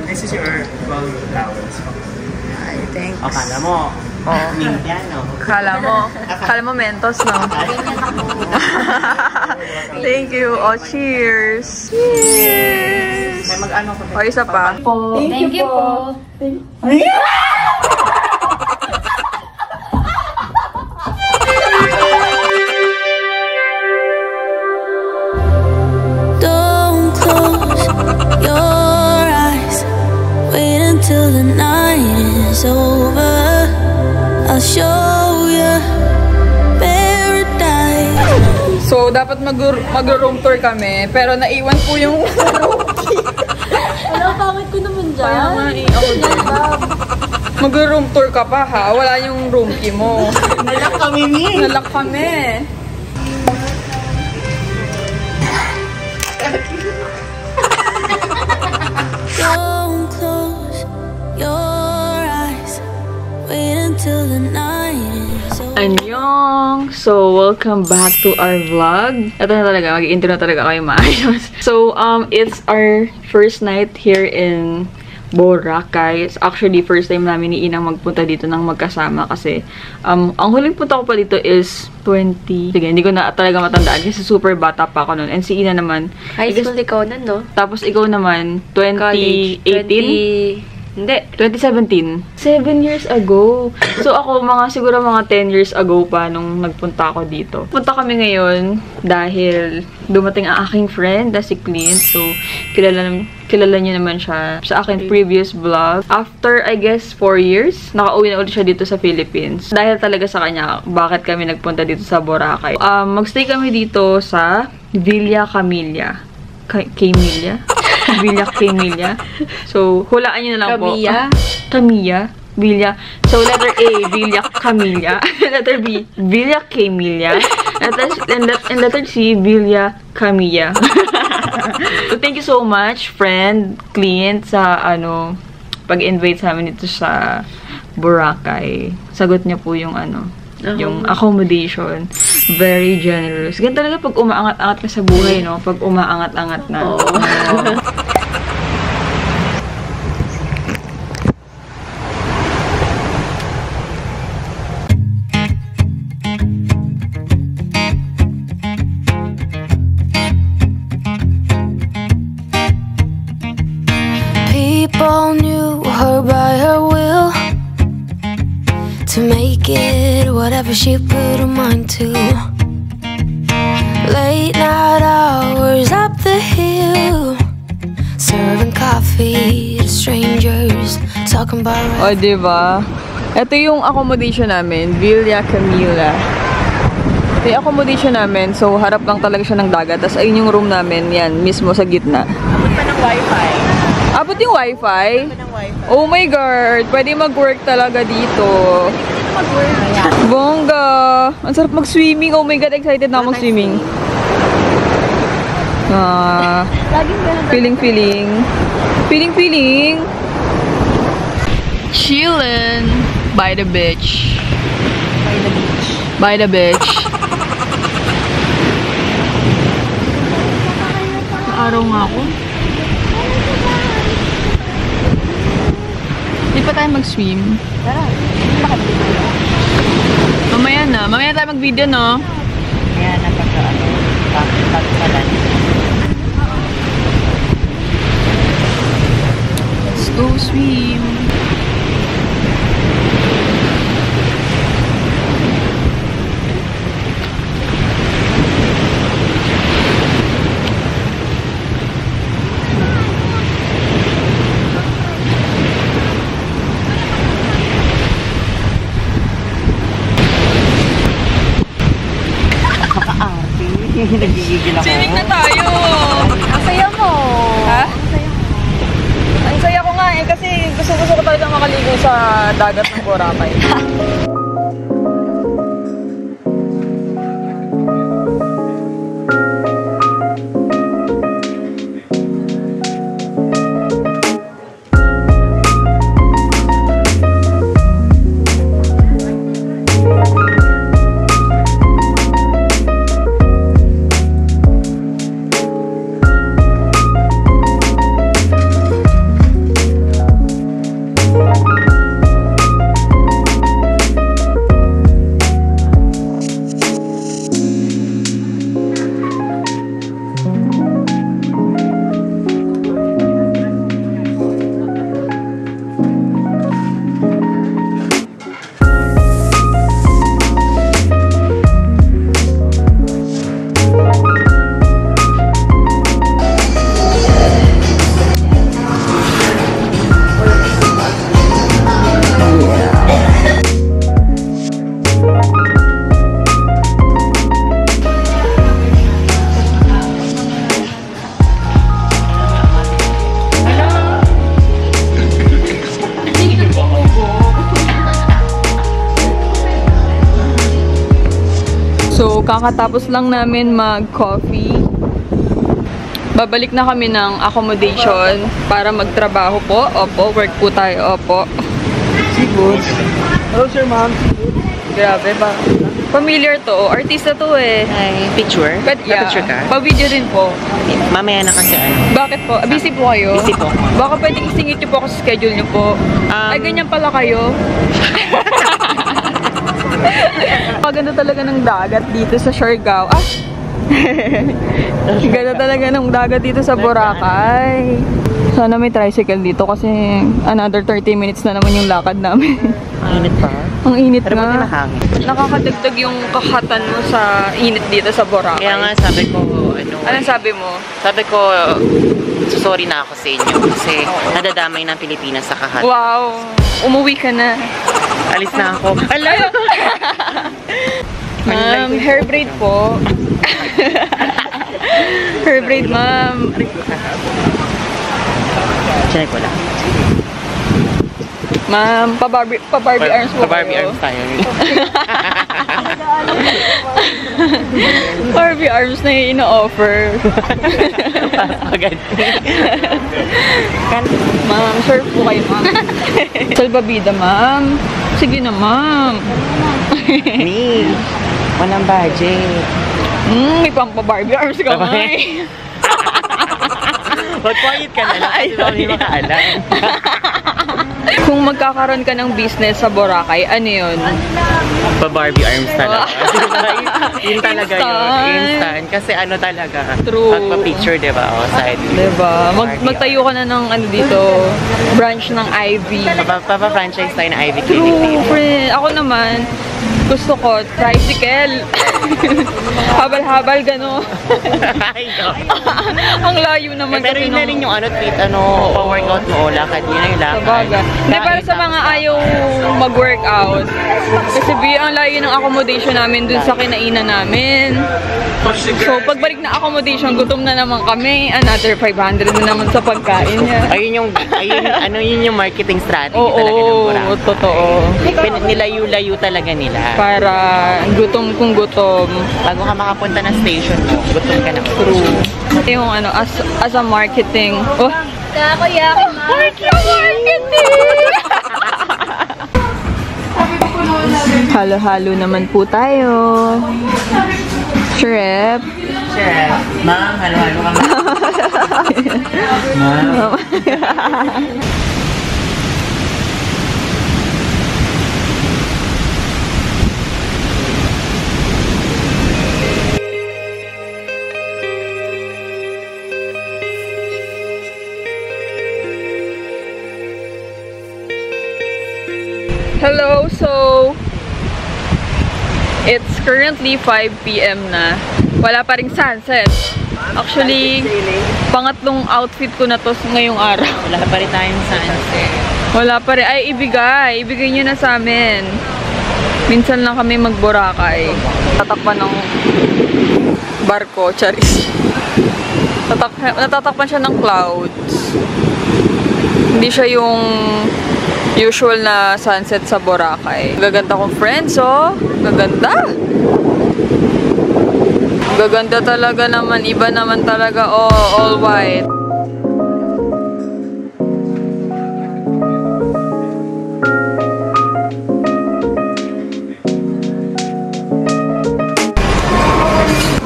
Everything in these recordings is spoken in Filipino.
This is your 12 flowers. Ay, thanks. Akala mo, Mindian, no? Kala mo Mentos, no? Thank you. Oh, cheers. Cheers. May mag-ano ko. O, isa pa. Thank you po. Don't close your eyes. Wait until the night is over. I'll show you paradise. So, dapat mag-room tour kami. Pero naiwan po yung room key. Ano, pangit ko naman dyan. Kaya nga, ako din. Mag-room tour ka pa, ha? Wala yung room key mo. Nalak kami, ni. Nalak kami. Don't close your eyes. Wait until the night is over. Annyeong! So, welcome back to our vlog. Ito na talaga, mag-intro na talaga kayo maayos. So, it's our first night here in Boracay. It's actually first time namin ni Inang magpunta dito ng magkasama kasi ang huling punta ko pa dito is 20. Sige, hindi ko na talaga matandaan kasi super bata pa ako noon. And si Ina naman, High school ikaw na, no? tapos ikaw naman, 2018? Hindi, 2017. 7 years ago. So ako, siguro mga 10 years ago pa nung nagpunta ako dito. Punta kami ngayon dahil dumating ang aking friend na si Clint. So, kilala niyo naman siya sa akin previous vlog. After, I guess, 4 years, nakauwi na ulit siya dito sa Philippines. Dahil talaga sa kanya, bakit kami nagpunta dito sa Boracay. Magstay kami dito sa Villa Camilla. Camilla? Villa Camilla. So, hulaan nyo na lang po. Camilla. Villa. So, letter A, Villa Camilla. Letter B, Villa Camilla. And letter C, Villa Camilla. So, thank you so much, friend, Clint, sa, pag-invite sa amin dito sa Boracay. Sagot niya po yung, yung accommodation. Very generous. Ganun talaga pag umaangat-angat ka sa buhay, no? Pag umaangat-angat na. Oh. People knew her by her will to make it whatever she put her mind to. Late night hours up the hill, serving coffee to strangers, talking about. O, diba? Ito yung accommodation namin, Villa Camilla. Ito yung accommodation namin, so harap lang talaga siya ng dagat. Tapos ayun yung room namin, yan, mismo sa gitna. Abot pa ng wifi. Abot yung wifi? Oh my God! Pwede mag-work talaga dito. Bongga! Ang sarap mag-swimming. Oh my God, excited na ako mag-swimming. Feeling. Chillin' by the beach. By the beach. Araw nga ako. Hindi pa tayo mag-swim. Mamaya na. Mamaya tayo mag-video, no? Kaya napag-ano. Let's go swim. Nagigigil ako. Swimming na tayo! Ang saya mo. Ha? Ang saya ko nga eh, kasi gusto ko talaga makaligo sa dagat ng Boracay. So, kakatapos lang namin mag-coffee. Babalik na kami ng accommodation para magtrabaho po. Opo, work po tayo. Opo. Seafood. Hello, sir, ma'am. Grabe ba? Familiar to. Artista to eh. Hi, picture? But yeah, Picture ka? pa-video din po. Mamaya na kasi ano. Bakit po? Busy po kayo? Busy po. Baka pwedeng isingit niyo po ako sa schedule niyo po. Ay, ganyan pala kayo. Maganda talaga ng dagat dito sa Siargao. Ah! Ganda talaga ng dagat dito sa Boracay. Sana may tricycle dito kasi another 30 minutes na naman yung lakad namin. Ang init pa. Ang init Pero buti nga. mahangin. Nakakadagdag yung kakatan mo sa init dito sa Boracay. Kaya nga sabi ko, Anong sabi mo? Sabi ko, sorry na ako sa inyo kasi nadadamay ng Pilipinas sa kahat. Wow! Umuwi ka na. Alis na ako. Alay! Ma'am, hair braid po. Hair braid, ma'am. Check ko lang. Ma'am, pa-Barbie arms po. Pa-Barbie kayo. arms tayo. Barbie arms na yung ino-offer. Agad. Ma'am, serve po kayo, ma'am. Salbabida, ma'am. Sige na, ma'am. Me, walang budget. May pampa-Barbie arms ka, ma'am. Mag-quiet ka na lang kasi hindi makaalam. Kung magkakaroon ka ng business sa Boracay, ano yun? Pa-Barbie arms talaga. Yun talaga yun. Instant. Instant. Kasi ano talaga. True. Magpa-picture, diba? O, side. Diba? Magtayo ka na ng ano dito, branch ng Ivy. Papa-franchise tayo ng Ivy Clinic. True, friend. Ako naman, gusto ko, tricycle. Habal-habal, gano'n. Ay, no. Ang layo naman Pero kasi yun na rin yung tweet, pa-workout mo, lakad. Yun na yung lakad. Sabagay. Hindi, para sa mga ayaw mag-workout. Kasi ang layo ng accommodation namin dun sa kinainan namin. So, pagbalik na accommodation, gutom na naman kami. Another 500 na naman sa pagkain niya. Yun yung marketing strategy talaga ng Boracay. Oo, totoo. Nilayo-layo talaga nila. Para gutom kung gutom. Bago ka makapunta ng station mo, gutom ka na. True. Yung as a marketing. Oh, Takoyaki, ma'am. marketing! Halo-halo naman po tayo. Shrimp. Chef, ma'am, halo-halo ka ma'am. Hello, so it's currently 5 PM na. Wala pa ring sunset. Actually, pangatlong outfit ko na to ngayong araw. Wala pa rin tayong sunset. Wala pa rin. Ay, ibigay. Ibigay nyo na sa amin. Minsan lang kami mag-Boracay. Tatakpan ng barko, charis. Natatakpan siya ng clouds. Hindi siya yung usual na sunset sa Boracay. Gaganda kong friends, oh. Gaganda. Gaganda talaga naman. Iba naman talaga. Oh, all white.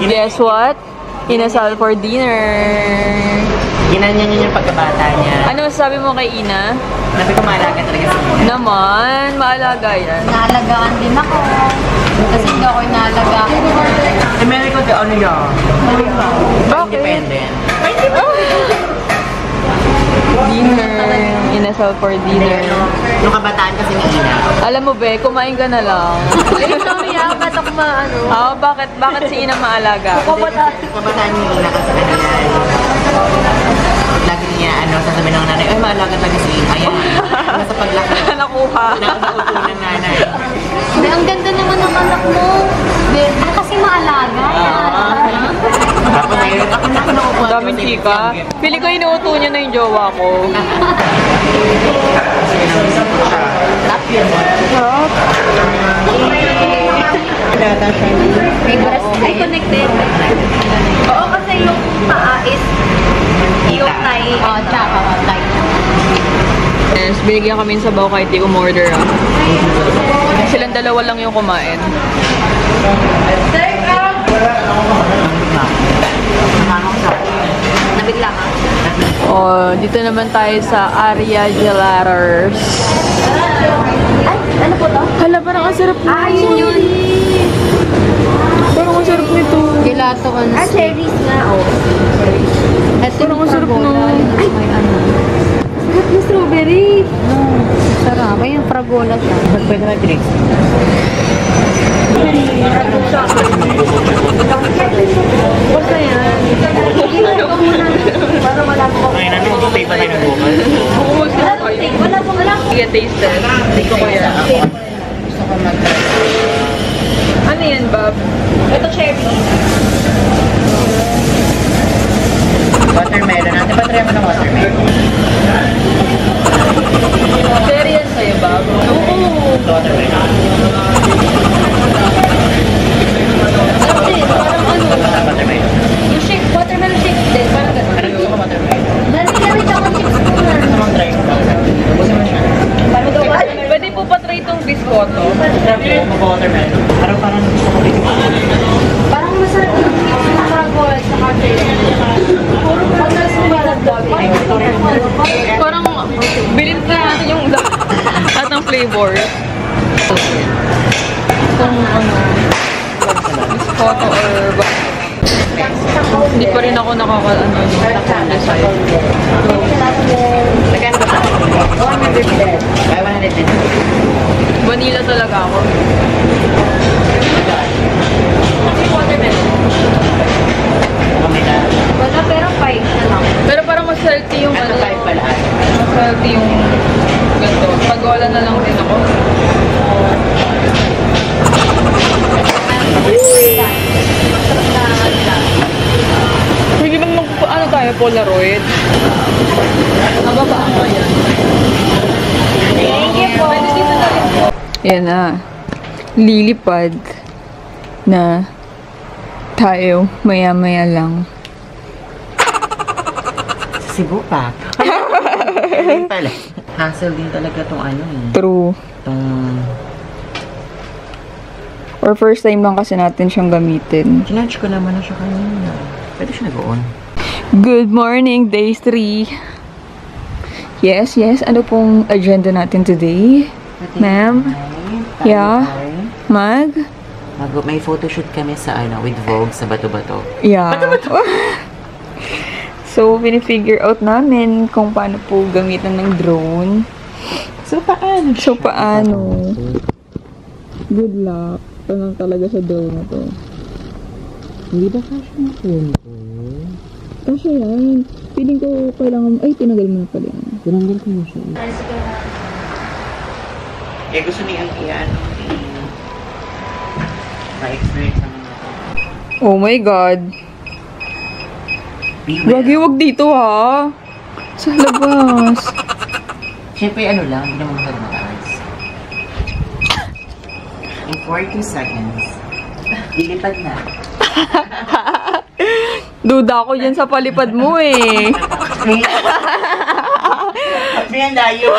Guess what? Inasal for dinner. Ginanyan niya yung pagkabata niya. Ano masasabi mo kay Ina? Sabi ko maalaga talaga sa kanya. Naman, maalaga yan. Naalagaan din ako. Kasi hindi ako inaalagaan. Eh, meron ko ano yun? Bakit? Independent. Dinner. Inasal for dinner. Yung kabataan kasi ni Ina. Alam mo be, kumain ka na lang. Ay, sorry ah. Ba't ako maano? Bakit si Ina maalaga? Kabataan ni Ina kasi ano yan. Lagi niya, sasabihin ng nanay, ay maalaga talaga si Ina. Ayan, sa paglaki. Nakuha. Nauuto ng nanay. Hindi, ang ganda naman ng anak mo. Hindi kasi maalaga. Ako mayroon ako na nakukuha. Daming chika. Pili ko inuuto niya na yung jowa ko. Sarap. Favorite connected. Oo, kasi yung paa is yung thigh. Oo, tsaka thigh. Yes, binigyan kami sa baw kahit di umorder ah. Silang dalawa lang yung kumain. Nabigla ka? Oh, dito naman tayo sa Aria Gelators. Ay, ano po to? Hala, parang ang sarap na. Yun. Parang ang sarap nito. Gelato on cherries nga, oh. Ito Parang ang sarap na. Ay, may ano. Sarap na strawberry. Sarap. Ay, yung fragola siya. Pwede na drinks. Basta yan. Para wala po. Ay, nag-stay pa tayo ng bukas. Wala po. Sige, taste test. Ito ko yan. Gusto ko mag-try. Ano yan, Bob? Ito cherry. Watermelon. Natin ba try mo ng watermelon? Cherry yan sa'yo, Bob? Oo. Watermelon. Parang ano. Watermelon. Yung shake, watermelon shake din. Parang gano'n. Ano gusto ko watermelon? Narinig ako chips ko na. Gusto mong try mo? Gusto mo siya? Pwede po pa-try itong biscoto. Try mo mag-watermelon. Parang gusto ko rin. Parang masarap yung chips na fragol sa cherry. Puro pagkas mo Parang bilhin na natin yung lahat ng flavor. Kung ano, biscoto or hindi pa rin ako nakaka-decide. Magkano ba siya? 100. Ay, 110. Vanilla talaga ako. Wala, pero 5 na lang. Pero parang mas healthy yung Ano type pala? mas healthy yung ganito. Pag-wala na lang din ako. Pwede bang ano tayo, Polaroid? Nababa ako yan. Thank you po. Pwede dito na rin po. Yan na. Lilipad na tayo maya-maya lang. Cebu pa. Ayun pala. Hassle din talaga tong ano eh. True. Tong... Or first time lang kasi natin siyang gamitin. Chinarge ko naman na siya kanina. Pwede siya nag-on. Good morning, day 3. Yes. Ano pong agenda natin today? Ma'am? Yeah? May photoshoot kami sa ano, with Vogue sa Bato-Bato. Yeah. So, pinifigure out namin kung paano po gamitan ng drone. So, paano? Good luck. Tanong talaga sa drone na to. Hindi ba kasha na phone ko? Kasi yan. Feeling ko kailangan... Ay, tinagal mo na pala yan. Tinanggal ko na siya. Eh, gusto niya ang ma-experience naman natin. Oh my God. Wagi, wag dito ha. Sa labas. Siyempre, ano lang, hindi naman mataas. In 40 seconds, lilipad na. Duda ako dyan sa palipad mo eh. Yan layo.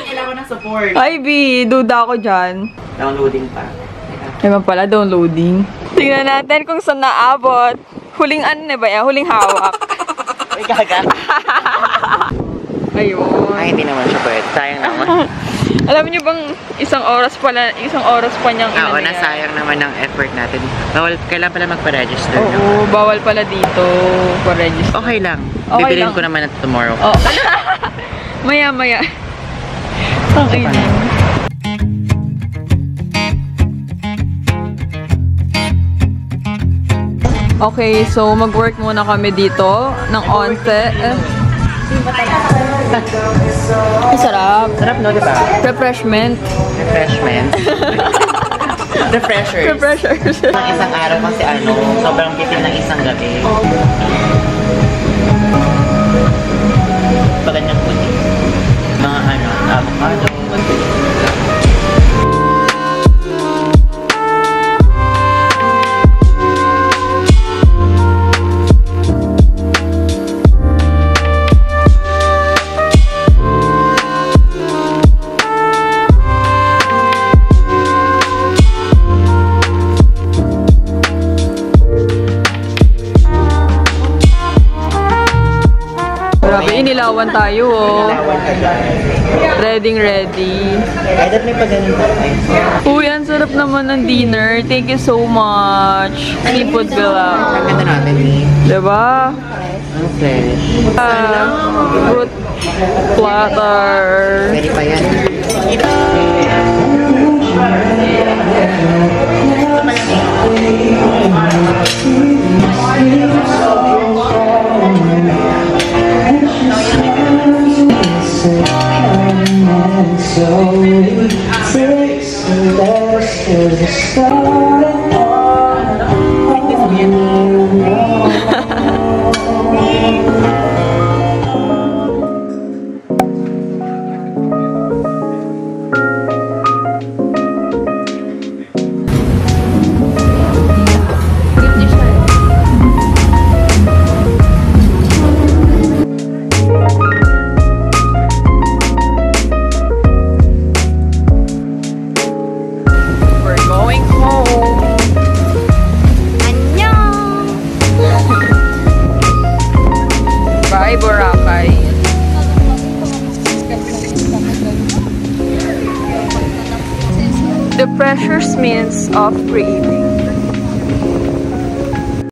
Kailangan ng support. Ay, B, duda ako dyan. Downloading pa. Naman pala, downloading. Tingnan natin kung saan naabot. Huling ano na ba yan? Huling hawak. Ay, gaga. Ayun. Ay, hindi naman siya pwede. Sayang naman. Alam niyo bang isang oras pa niyang Oo, yan? nasayang naman ang effort natin. Bawal, kailan pala magpa-register. Oo, bawal pala dito pa-register. Okay lang. Okay Bibilin lang. ko naman at tomorrow. Oh. Maya-maya. Okay na. Okay, so mag-work muna kami dito ng onte. Ay, sarap. Sarap, no? Diba? Refreshment. Refreshment. Refreshers. Refreshers. Ang isang araw kasi ano, sobrang bitin ng isang gabi. Pag ganyang puti. Mga ano, avocado. ilawan tayo, oh. Ilawan ka dyan. Ready. Ay, dapat may paganin tayo. Uy, ang sarap naman ng dinner. Thank you so much. Seafood Villa. Ang ganda natin eh. Diba? Ang fresh. Fruit platter. Pwede pa yan. Boracay. The precious means of creating.